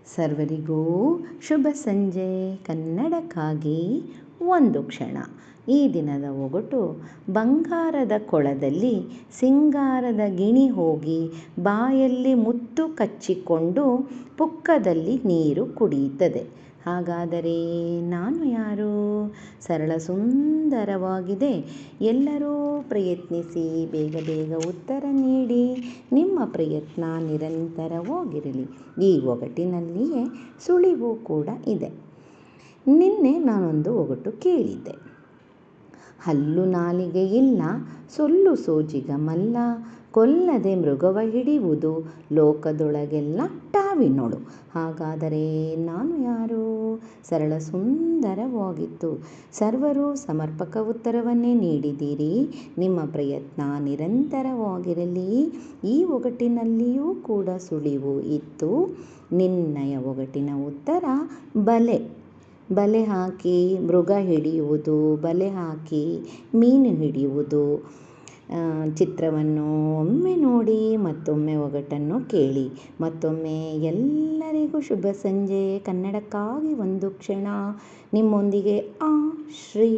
ಸರ್ವರಿಗೂ ಶುಭ ಸಂಜೆ. ಕನ್ನಡಕ್ಕಾಗಿ ಒಂದು ಕ್ಷಣ. ಈ ದಿನದ ಒಗಟು: ಬಂಗಾರದ ಕೊಳದಲ್ಲಿ ಸಿಂಗಾರದ ಗಿಣಿ ಹೋಗಿ ಬಾಯಲ್ಲಿ ಮುತ್ತು ಕಚ್ಚಿಕೊಂಡು ಪುಕ್ಕದಲ್ಲಿ ನೀರು ಕುಡಿಯುತ್ತದೆ. ಹಾಗಾದರೆ ನಾನು ಯಾರು? ಸರಳ ಸುಂದರವಾಗಿದೆ. ಎಲ್ಲರೂ ಪ್ರಯತ್ನಿಸಿ, ಬೇಗ ಬೇಗ ಉತ್ತರ ನೀಡಿ. ನಿಮ್ಮ ಪ್ರಯತ್ನ ನಿರಂತರವಾಗಿರಲಿ. ಈ ಒಗಟಿನಲ್ಲಿಯೇ ಸುಳಿವು ಕೂಡ ಇದೆ. ನಿನ್ನೆ ನಾನೊಂದು ಒಗಟು ಕೇಳಿದ್ದೆ. ಹಲ್ಲು ನಾಲಿಗೆ ಇಲ್ಲ, ಸೊಲ್ಲು ಸೋಜಿಗ ಮಲ್ಲ, ಕೊಲ್ಲದೆ ಮೃಗವ ಹಿಡಿಯುವುದು, ಲೋಕದೊಳಗೆಲ್ಲ ಟಾವಿನೋಳು. ಹಾಗಾದರೆ ನಾನು ಯಾರು? ಸರಳ ಸುಂದರವಾಗಿತ್ತು. ಸರ್ವರು ಸಮರ್ಪಕ ಉತ್ತರವನ್ನೇ ನೀಡಿದ್ದೀರಿ. ನಿಮ್ಮ ಪ್ರಯತ್ನ ನಿರಂತರವಾಗಿರಲಿ. ಈ ಒಗಟಿನಲ್ಲಿಯೂ ಕೂಡ ಸುಳಿವು ಇತ್ತು. ನಿನ್ನೆಯ ಒಗಟಿನ ಉತ್ತರ ಬಲೆ. ಬಲೆ ಹಾಕಿ ಮೃಗ ಹಿಡಿಯುವುದು, ಬಲೆ ಹಾಕಿ ಮೀನು ಹಿಡಿಯುವುದು. ಚಿತ್ರವನ್ನು ಒಮ್ಮೆ ನೋಡಿ, ಮತ್ತೊಮ್ಮೆ ಒಗಟನ್ನು ಕೇಳಿ. ಮತ್ತೊಮ್ಮೆ ಎಲ್ಲರಿಗೂ ಶುಭ ಸಂಜೆ. ಕನ್ನಡಕ್ಕಾಗಿ ಒಂದು ಕ್ಷಣ. ನಿಮ್ಮೊಂದಿಗೆ ಶ್ರೀ.